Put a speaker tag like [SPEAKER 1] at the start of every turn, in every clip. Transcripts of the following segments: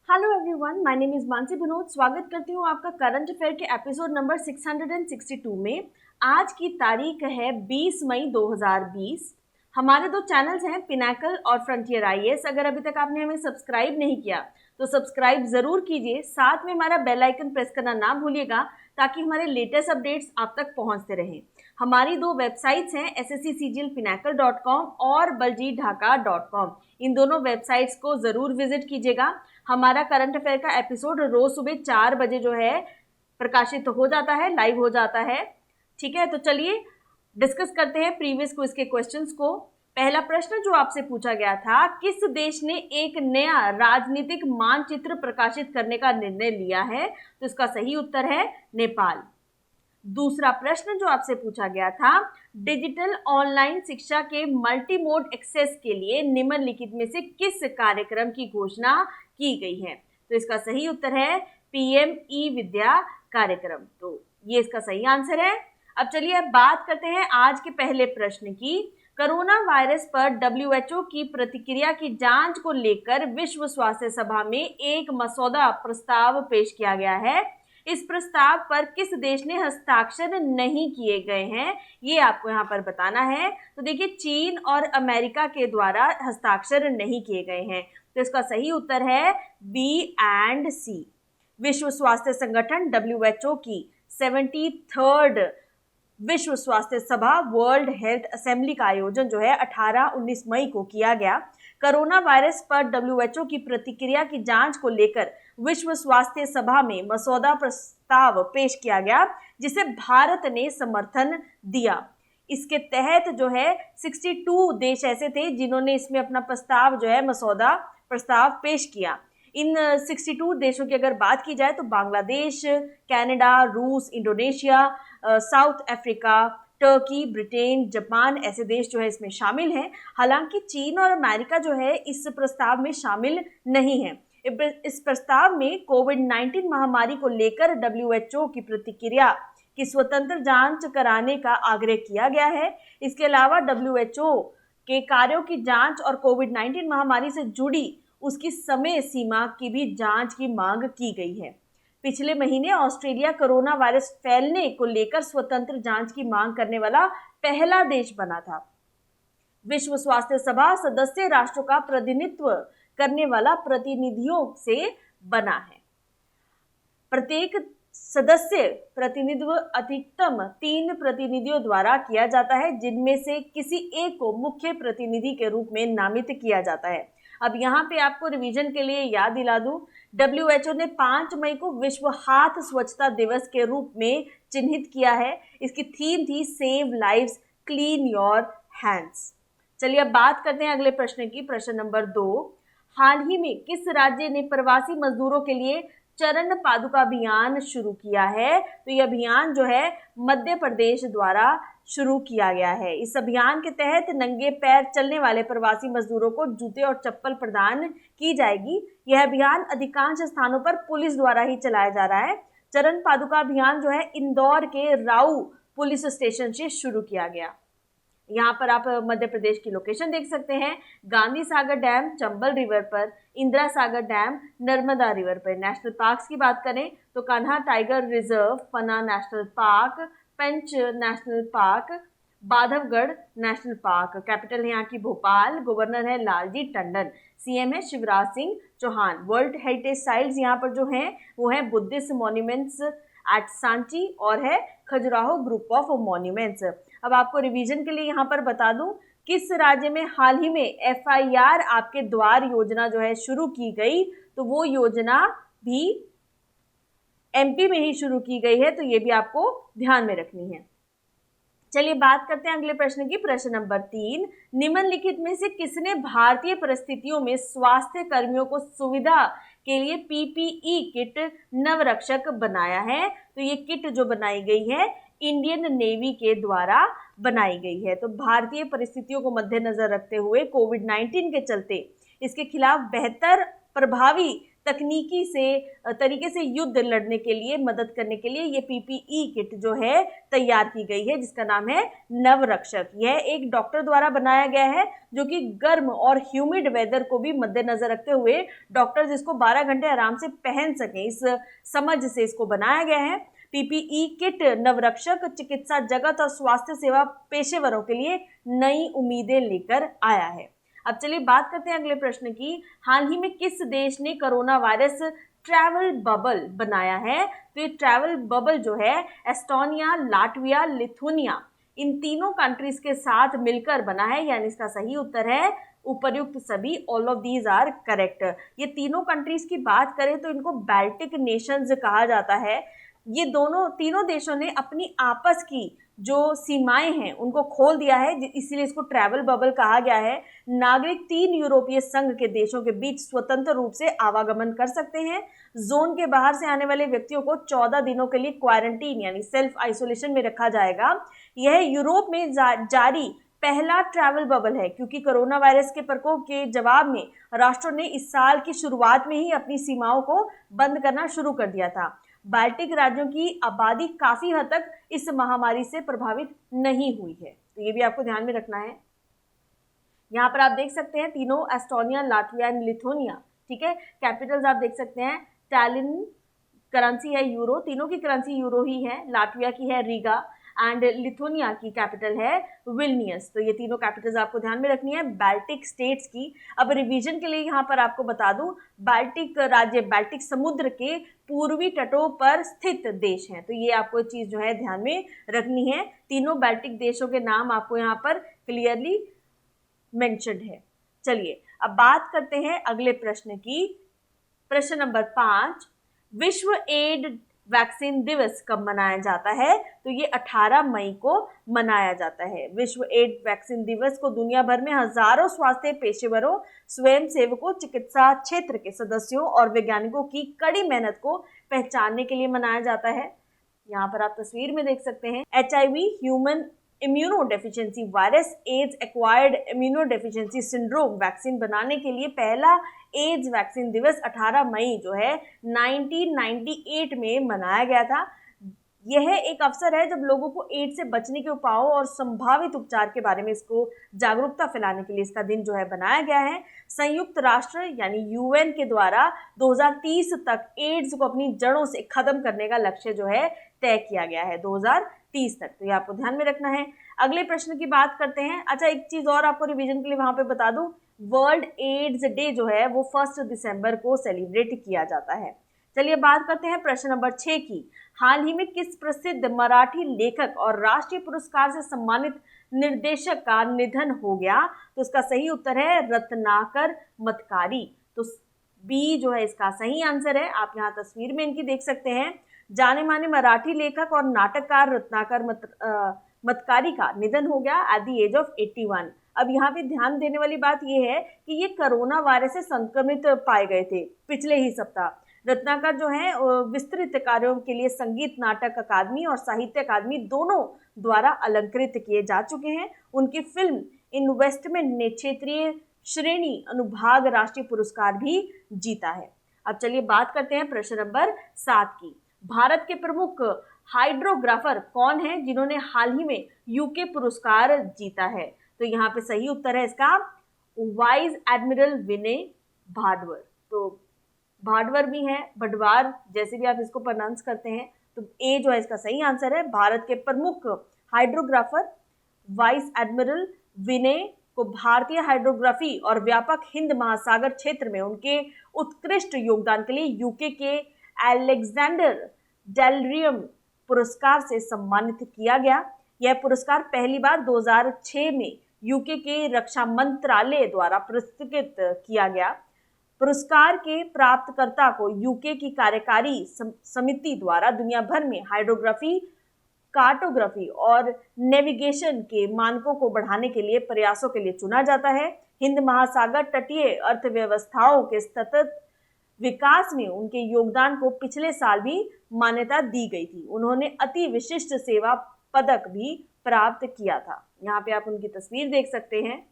[SPEAKER 1] Hello everyone, my name is Mansi Vinod. स्वागत करती हूँ आपका करंट अफेयर के एपिसोड नंबर 662 में। आज की तारीख है 20 मई 2020। हमारे दो चैनल्स हैं, पिनाकल और फ्रंटियर आईएएस। अगर अभी तक आपने हमें सब्सक्राइब नहीं किया तो सब्सक्राइब जरूर कीजिए, साथ में हमारा बेल आइकन प्रेस करना ना भूलिएगा ताकि हमारे लेटेस्ट अपडेट्स आप तक पहुंचते रहें। हमारी दो वेबसाइट्स हैं, ssccglpinacle.com और baljeetdhaka.com। इन दोनों वेबसाइट्स को जरूर विजिट कीजिएगा। हमारा करंट अफेयर का एपिसोड रोज सुबह 4 बजे जो है प्रकाशित हो जाता है, लाइव हो जाता है। ठीक है, तो चलिए डिस्कस करते हैं प्रीवियस क्विज के क्वेश्चंस को। पहला प्रश्न जो आपसे पूछा गया था, किस देश ने एक नया राजनीतिक मानचित्र प्रकाशित करने का निर्णय लिया है? तो इसका सही उत्तर है नेपाल। दूसरा प्रश्न जो आपसे पूछा गया था, डिजिटल ऑनलाइन शिक्षा के मल्टी मोड एक्सेस के लिए निम्नलिखित में से किस कार्यक्रम की घोषणा की गई है? तो इसका सही उत्तर है पीएम ई विद्या कार्यक्रम। तो ये इसका सही आंसर है। अब चलिए अब बात करते हैं आज के पहले प्रश्न की। कोरोना वायरस पर डब्ल्यूएचओ की प्रतिक्रिया की जांच को लेकर विश्व स्वास्थ्य सभा में एक मसौदा प्रस्ताव पेश किया गया है। इस प्रस्ताव पर किस देश ने हस्ताक्षर नहीं किए गए हैं, ये आपको यहाँ पर बताना है। तो देखिए, चीन और अमेरिका के द्वारा हस्ताक्षर नहीं किए गए हैं। तो इसका सही उत्तर है बी एंड सी। विश्व स्वास्थ्य संगठन डब्ल्यूएचओ की 73rd विश्व स्वास्थ्य सभा वर्ल्ड हेल्थ असेंबली का आयोजन जो है 18-19 मई को किया गया। कोरोना वायरस पर डब्ल्यूएचओ की प्रतिक्रिया की जांच को लेकर विश्व स्वास्थ्य सभा में मसौदा प्रस्ताव पेश किया गया, जिसे भारत ने समर्थन दिया। इसके तहत जो है 62 देश ऐसे थे जिन्होंने इसमें अपना प्रस्ताव जो है मसौदा प्रस्ताव पेश किया। इन 62 देशों की अगर बात की जाए तो बांग्लादेश, कनाडा, रूस, Indonesia, south Africa, Turkey, Britain, Japan ऐसे देश जो है इसमें शामिल हैं। हालांकि चीन और अमेरिका जो है इस प्रस्ताव में शामिल नहीं है। इस प्रस्ताव में कोविड-19 महामारी को लेकर डब्ल्यूएचओ की प्रतिक्रिया की स्वतंत्र जांच कराने का आग्रह किया गया है। इसके अलावा डब्ल्यूएचओ के कार्यों की जांच और कोविड-19 महामारी से जुड़ी उसकी समय सीमा की भी जांच की मांग की गई है। पिछले महीने ऑस्ट्रेलिया कोरोना वायरस फैलने को लेकर स्वतंत्र जांच की मांग करने वाला पहला देश बना था। विश्व स्वास्थ्य सभा सदस्य राष्ट्रों का प्रतिनिधित्व करने वाला प्रतिनिधियों से बना है। प्रत्येक सदस्य प्रतिनिधित्व अधिकतम 3 प्रतिनिधियों द्वारा किया जाता है, जिनमें से किसी एक को मुख्य प्रतिनिधि के रूप में नामित किया जाता है। अब यहाँ पे आपको रिवीजन के लिए याद दिला दूं, डब्ल्यूएचओ ने 5 मई को विश्व हाथ स्वच्छता दिवस के रूप में चिन्हित किया है। इसकी थीम थी save lives clean your hands. चलिए अब बात करते हैं अगले प्रश्न की। प्रश्न नंबर 2, हाल ही में किस राज्य ने प्रवासी मजदूरों के लिए चरण पादुका अभियान शुरू किया है? तो ये अभियान जो है मध्य प्रदेश द्वारा शुरू किया गया है। इस अभियान के तहत नंगे पैर चलने वाले प्रवासी मजदूरों को जूते और चप्पल प्रदान की जाएगी। यह अभियान अधिकांश स्थानों पर पुलिस द्वारा ही चलाया जा रहा है। चरण पादुका अभियान जो है इंदौर के राऊ पुलिस स्टेशन से शुरू किया गया। यहाँ पर आप मध्य प्रदेश की लोकेशन देख सकते हैं। गांधी सागर डैम चंबल रिवर पर, इंदिरा सागर डैम नर्मदा रिवर पर। नेशनल पार्क्स की बात करें तो Kanha tiger reserve, Panna national park, Pench national park, Bandhavgarh national park. Capital है यहाँ की भोपाल। गवर्नर है लालजी टंडन। सीएम है Shivraj Singh Chouhan. World heritage sites यहाँ पर जो हैं वो है बुद्धिस्ट मॉन्यूमेंट्स एट सांची और है खजुराहो ग्रुप ऑफ मॉन्यूमेंट्स। अब आपको रिवीजन के लिए यहाँ पर बता दूं, किस राज्य में हाल ही में एफआईआर आपके द्वार योजना जो है शुरू की गई? तो वो योजना भी एमपी में ही शुरू की गई है, तो ये भी आपको ध्यान में रखनी है। चलिए बात करते हैं अगले प्रश्न की। प्रश्न नंबर 3, निम्नलिखित में से किसने भारतीय परिस्थितियों में स्वास्थ्य कर्मियों को सुविधा के लिए पीपीई किट नवरक्षक बनाया है? तो ये किट जो बनाई गई है इंडियन नेवी के द्वारा बनाई गई है। तो भारतीय परिस्थितियों को मद्देनजर रखते हुए कोविड-19 के चलते इसके खिलाफ बेहतर, प्रभावी तकनीकी से तरीके से युद्ध लड़ने के लिए मदद करने के लिए ये पीपीई किट जो है तैयार की गई है, जिसका नाम है नवरक्षक। यह एक डॉक्टर द्वारा बनाया गया है जो कि गर्म और ह्यूमिड वेदर को भी मद्देनजर रखते हुए डॉक्टर्स इसको 12 घंटे आराम से पहन सकें, इस समझ से इसको बनाया गया है। पीपीई किट नवरक्षक चिकित्सा जगत और स्वास्थ्य सेवा पेशेवरों के लिए नई उम्मीदें लेकर आया है। अब चलिए बात करते हैं अगले प्रश्न की। हाल ही में किस देश ने कोरोना वायरस ट्रैवल बबल बनाया है? तो ये ट्रैवल बबल जो है एस्टोनिया, लाटविया, लिथुनिया इन तीनों कंट्रीज के साथ मिलकर बना है, यानी इसका सही उत्तर है उपर्युक्त सभी, all of these are correct. ये तीनों कंट्रीज की बात करें तो इनको बाल्टिक नेशंस कहा जाता है। ये तीनों देशों ने अपनी आपस की जो सीमाएं हैं उनको खोल दिया है, इसीलिए इसको ट्रैवल बबल कहा गया है। नागरिक 3 यूरोपीय संघ के देशों के बीच स्वतंत्र रूप से आवागमन कर सकते हैं। जोन के बाहर से आने वाले व्यक्तियों को 14 दिनों के लिए क्वारंटीन यानी सेल्फ आइसोलेशन में रखा जाएगा। यह यूरोप में जारी पहला ट्रैवल बबल है, क्योंकि कोरोना वायरस के प्रकोप के जवाब में राष्ट्रों ने इस साल की शुरुआत में ही अपनी सीमाओं को बंद करना शुरू कर दिया था। बाल्टिक राज्यों की आबादी काफी हद तक इस महामारी से प्रभावित नहीं हुई है, तो ये भी आपको ध्यान में रखना है। यहाँ पर आप देख सकते हैं तीनों एस्टोनिया, लाटविया एंड लिथुनिया, ठीक है। कैपिटल्स आप देख सकते हैं, टैलिन, करेंसी है यूरो, तीनों की करेंसी यूरो ही है। लाटविया की है रीगा एंड लिथुनिया की कैपिटल है विल्नियस। तो ये तीनों कैपिटल्स आपको ध्यान में रखनी है बाल्टिक स्टेट्स की। अब रिवीजन के लिए यहाँ पर आपको बता दूं, बाल्टिक राज्य बाल्टिक समुद्र के पूर्वी तटों पर स्थित देश हैं, तो ये आपको चीज जो है ध्यान में रखनी है। तीनों बाल्टिक देशों के नाम आपको यहाँ पर क्लियरली मेंशन्ड है। चलिए अब बात करते हैं अगले प्रश्न की। प्रश्न नंबर 5, विश्व एड वैक्सीन दिवस कब मनाया जाता है? तो ये 18 मई को मनाया जाता है। विश्व एड वैक्सीन दिवस को दुनिया भर में हजारों स्वास्थ्य पेशेवरों, स्वयंसेवकों, चिकित्सा क्षेत्र के सदस्यों और वैज्ञानिकों की कड़ी मेहनत को पहचानने के लिए मनाया जाता है। यहाँ पर आप तस्वीर में देख सकते हैं HIV human immunodeficiency virus ads acquired immunodeficiency syndrome vaccine बनाने के लिए पहला एड्स वैक्सीन दिवस 18 मई जो है 1998 में मनाया गया था। यह एक अवसर है जब लोगों को एड्स से बचने के उपायों और संभावित उपचार के बारे में इसको जागरूकता फैलाने के लिए इसका दिन जो है बनाया गया है। संयुक्त राष्ट्र यानी UN के द्वारा 2030 तक एड्स को अपनी जड़ों से खत्म करने का लक्ष्य जो है तय किया गया है 2030 तक, तो ये आपको ध्यान में रखना है। अगले प्रश्न की बात करते हैं। अच्छा, एक चीज और आपको रिवीजन के लिए वहां पे बता दूं, वर्ल्ड एड्स डे जो है वो 1 दिसंबर को सेलिब्रेट किया जाता है। चलिए बात करते हैं प्रश्न नंबर 6 की। हाल ही में किस प्रसिद्ध मराठी लेखक और राष्ट्रीय पुरस्कार से सम्मानित निर्देशक का निधन हो गया? तो इसका सही उत्तर है रत्नाकर मतकारी। तो बी जो है इसका सही आंसर है। आप यहाँ तस्वीर में इनकी देख सकते हैं। जाने माने मराठी लेखक और नाटककार रत्नाकर मतकारी का निधन हो गया एट द एज ऑफ 81। अब यहाँ पे ध्यान देने वाली बात यह है कि ये कोरोना वायरस से संक्रमित पाए गए थे पिछले ही सप्ताह। रत्नाकर जो है विस्तृत कार्यों के लिए संगीत नाटक अकादमी और साहित्य अकादमी दोनों द्वारा अलंकृत किए जा चुके हैं। उनकी फिल्म इन्वेस्टमेंट ने क्षेत्रीय श्रेणी अनुभाग राष्ट्रीय पुरस्कार भी जीता है। अब चलिए बात करते हैं प्रश्न नंबर 7 की। भारत के प्रमुख हाइड्रोग्राफर कौन है जिन्होंने हाल ही में यूके पुरस्कार जीता है? तो यहाँ पे सही उत्तर है इसका वाइस एडमिरल विनय भाटवर। तो भाटवर भी है, भटवार, जैसे भी आप इसको प्रोनाउंस करते हैं, तो ए जो है इसका सही आंसर है। भारत के प्रमुख हाइड्रोग्राफर वाइस एडमिरल विनय को भारतीय हाइड्रोग्राफी और व्यापक हिंद महासागर क्षेत्र में उनके उत्कृष्ट योगदान के लिए यूके के अलेक्जेंडर डेलरियम पुरस्कार से सम्मानित किया गया। यह पुरस्कार पहली बार 2006 में यूके के रक्षा मंत्रालय द्वारा पुरस्कृत किया गया। पुरस्कार के प्राप्तकर्ता को यूके की कार्यकारी समिति द्वारा दुनिया भर में हाइड्रोग्राफी, कार्टोग्राफी और नेविगेशन के मानकों को बढ़ाने के लिए प्रयासों के लिए चुना जाता है। हिंद महासागर तटीय अर्थव्यवस्थाओं के सतत विकास में उनके योगदान को पिछले साल भी मान्यता दी गई थी। उन्होंने अति विशिष्ट सेवा पदक भी प्राप्त किया था। यहाँ पे आप उनकी तस्वीर देख सकते हैं।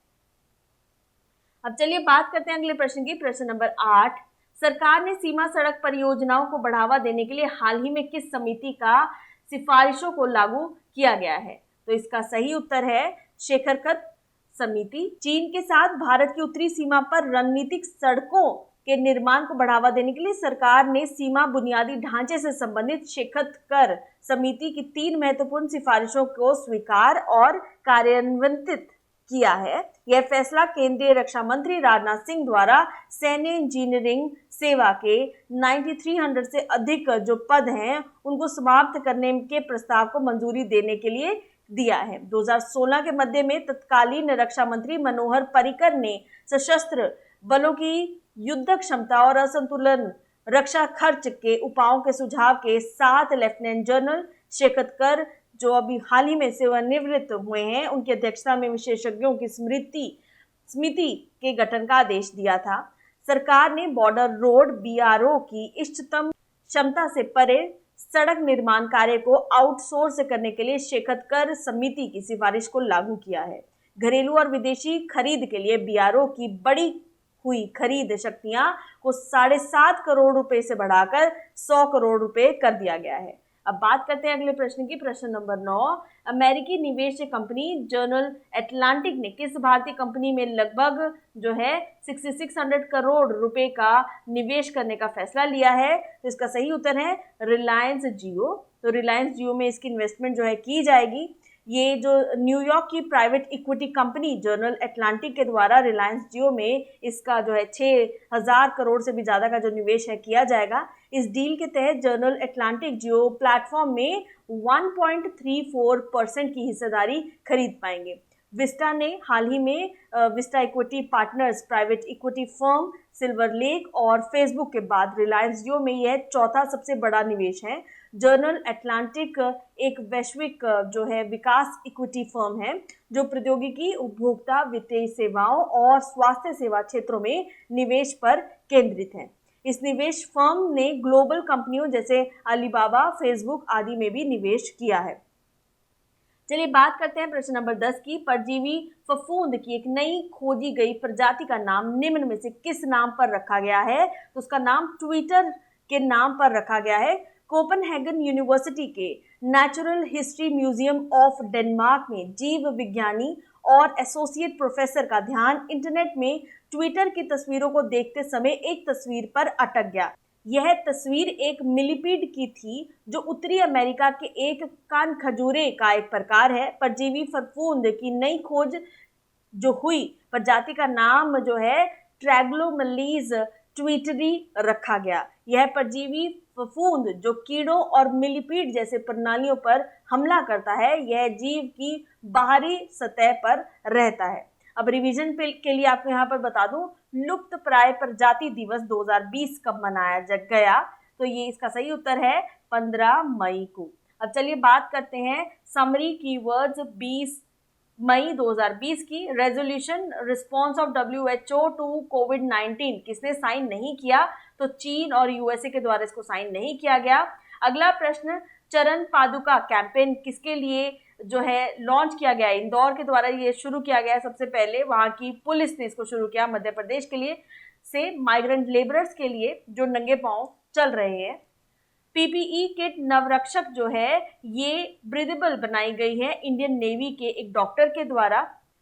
[SPEAKER 1] अब चलिए बात करते हैं अगले प्रश्न की। प्रश्न नंबर 8, सरकार ने सीमा सड़क परियोजनाओं को बढ़ावा देने के लिए हाल ही में किस समिति का सिफारिशों को लागू किया गया है? तो इसका सही उत्तर है शेखरकत समिति। चीन के साथ भारत की उत्तरी सीमा पर रणनीतिक सड़कों के निर्माण को बढ़ावा देने के लिए सरकार ने सीमा बुनियादी ढांचे से संबंधित शेखरकत समिति की 3 महत्वपूर्ण सिफारिशों को स्वीकार और कार्यान्वित किया है। यह फैसला केंद्रीय रक्षा मंत्री राजनाथ सिंह द्वारा सैन्य इंजीनियरिंग सेवा के 9300 से अधिक जो पद हैं उनको समाप्त करने के प्रस्ताव को मंजूरी देने के लिए दिया है। 2016 के मध्य में तत्कालीन रक्षा मंत्री मनोहर पर्रिकर ने सशस्त्र बलों की युद्ध क्षमता और असंतुलन रक्षा खर्च के उपायों के सुझाव के साथ लेफ्टिनेंट जनरल शेखरकत जो अभी हाल ही में सेवानिवृत्त हुए हैं उनकी अध्यक्षता में विशेषज्ञों की समिति के गठन का आदेश दिया था। सरकार ने बॉर्डर रोड बीआरओ की इष्टतम क्षमता से परे सड़क निर्माण कार्य को आउटसोर्स करने के लिए शेखरकत समिति की सिफारिश को लागू किया है। घरेलू और विदेशी खरीद के लिए बीआरओ की बढ़ी हुई खरीद शक्तियां को 7.5 करोड़ रुपए से बढ़ाकर 100 करोड़ रुपए कर दिया गया है। अब बात करते हैं अगले प्रश्न की। प्रश्न नंबर 9, अमेरिकी निवेश कंपनी जनरल एटलांटिक ने किस भारतीय कंपनी में लगभग जो है 6600 करोड़ रुपए का निवेश करने का फैसला लिया है? तो इसका सही उत्तर है रिलायंस जियो। तो रिलायंस जियो में इसकी इन्वेस्टमेंट जो है की जाएगी। ये जो न्यूयॉर्क की private equity company general Atlantic के द्वारा रिलायंस जियो में इसका जो है 6000 करोड़ से भी ज़्यादा का जो निवेश है किया जाएगा। इस डील के तहत जनरल एटलांटिक जियो प्लेटफॉर्म में 1.34% की हिस्सेदारी खरीद पाएंगे। विस्टा ने हाल ही में Vista equity partners private equity firm silver lake और फेसबुक के बाद रिलायंस जियो में यह चौथा सबसे बड़ा निवेश है। जनरल एटलांटिक एक वैश्विक जो है विकास इक्विटी फर्म है जो प्रौद्योगिकी, उपभोक्ता, वित्तीय सेवाओं और स्वास्थ्य सेवा क्षेत्रों में निवेश पर केंद्रित है। इस निवेश फर्म ने ग्लोबल कंपनियों जैसे अलीबाबा, फेसबुक आदि में भी निवेश किया है। चलिए बात करते हैं प्रश्न नंबर 10 की। परजीवी फफूंद की एक नई खोजी गई प्रजाति का नाम निम्न में से किस नाम पर रखा गया है? तो उसका नाम ट्विटर के नाम पर रखा गया है। कोपेनहेगन यूनिवर्सिटी के natural history museum of Denmark में जीव विज्ञानी और एसोसिएट प्रोफेसर का ध्यान इंटरनेट में ट्विटर की तस्वीरों को देखते समय एक तस्वीर पर अटक गया। यह तस्वीर एक मिलीपीड की थी जो उत्तरी अमेरिका के एक कान खजूरे का एक प्रकार है। परजीवी फफूंद की नई खोज जो हुई प्रजाति का नाम जो है ट्रैग्लोमलीज ट्विटरी रखा गया। यह परजीवी फफूंद जो कीड़ों और मिलीपीड जैसे प्रणालियों पर हमला करता है, यह जीव की बाहरी सतह पर रहता है। अब रिवीजन के लिए आपको यहाँ पर बता दूं, लुप्त प्राय प्रजाति दिवस 2020 कब मनाया गया? तो ये इसका सही उत्तर है 15 मई को। अब चलिए बात करते हैं समरी कीवर्ड्स 20 मई 2020 की। Resolution response of WHO to कोविड-19 किसने साइन नहीं किया? तो चीन और यूएसए के द्वारा इसको साइन नहीं किया गया। अगला प्रश्न, चरण पादुका कैंपेन किसके लिए जो है लॉन्च किया गया? इंदौर के द्वारा ये शुरू किया गया। सबसे पहले वहां की पुलिस ने इसको शुरू किया मध्य प्रदेश के लिए से माइग्रेंट लेबरर्स के लिए जो नंगे पांव चल रहे हैं। पीपीई किट नवरक्षक जो है ये ब्रीदेबल बनाई गई है इंडियन नेवी के एक डॉक्टर के द्वारा,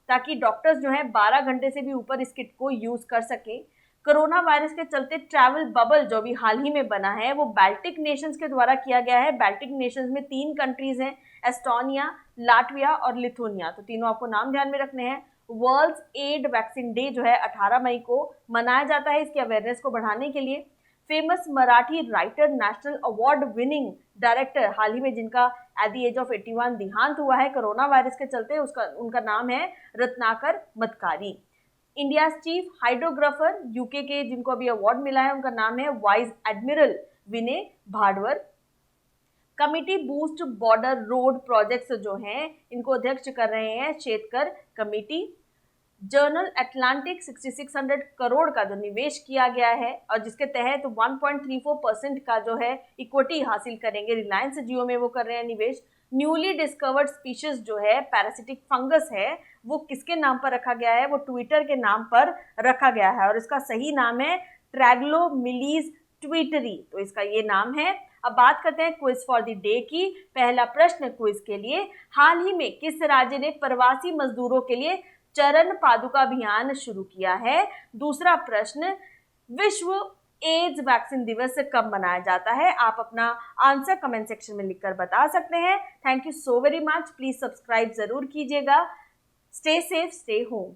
[SPEAKER 1] ताकि डॉक्टर्स जो है 12 घंटे से भी ऊपर इस किट को यूज कर सके। कोरोना वायरस के चलते ट्रैवल बबल जो भी हाल ही में बना है वो बाल्टिक नेशंस के द्वारा किया गया है। बाल्टिक नेशंस में 3 कंट्रीज हैं, एस्टोनिया, लाटविया और लिथुनिया। तो तीनों आपको नाम ध्यान में रखने हैं। वर्ल्ड एड वैक्सीन डे जो है 18 मई को मनाया जाता है इसकी अवेयरनेस को बढ़ाने के लिए। Famous Marathi writer, national award winning director हाल ही में जिनका एट द एज ऑफ 81 देहांत हुआ है कोरोना वायरस के चलते, उनका नाम है Ratnakar Matkari. India chief hydrographer UK के जिनको अभी अवार्ड मिला है उनका नाम है vice admiral Vinay Badhwar. Committee boost border road projects जो हैं इनको अध्यक्ष कर रहे हैं Shekatkar committee. General Atlantic 6600 crore का जो निवेश किया गया है और जिसके तहत 1.34% का जो है इक्विटी हासिल करेंगे रिलायंस जियो में, वो कर रहे हैं निवेश। न्यूली डिस्कवर्ड स्पीशीज जो है पैरासिटिक फंगस है वो किसके नाम पर रखा गया है? वो ट्विटर के नाम पर रखा गया है और इसका सही नाम है ट्रैग्लोमिलीज ट्विटरी, तो इसका ये नाम है। अब बात करते हैं क्विज फॉर द डे की। पहला प्रश्न क्विज के लिए, हाल ही में किस राज्य ने प्रवासी मजदूरों के लिए चरण पादुका अभियान शुरू किया है? दूसरा प्रश्न, विश्व एड्स वैक्सीन दिवस कब मनाया जाता है? आप अपना आंसर कमेंट सेक्शन में लिखकर बता सकते हैं। Thank you so very much. Please subscribe जरूर कीजिएगा। Stay safe, stay home.